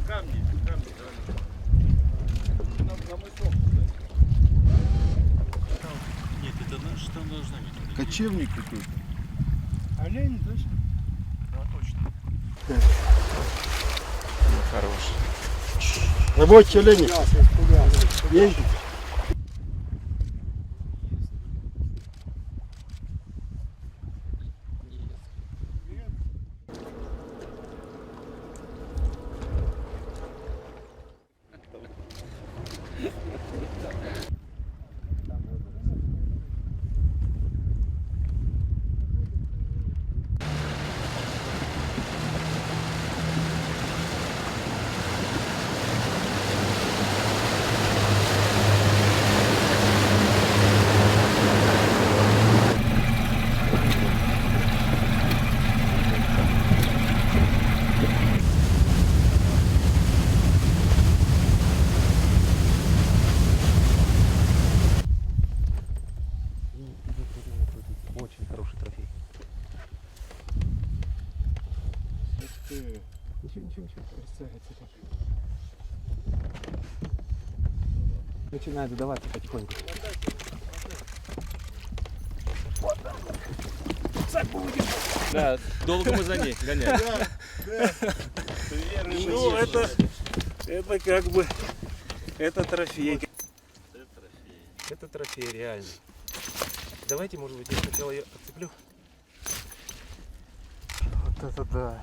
камни, камни. На мысок. Нет, это наш, там должна быть. Кочевник какой-то. Олень, точно? А, точно. Хорош. Рабочие олени. Есть? Очень хороший трофей. Ничего. Начинает задаваться потихоньку. Да, долго мы за ней гоняли. Ну, это как бы, это трофей. Это трофей, реально. Давайте, может быть, я сначала ее отцеплю. Вот это да.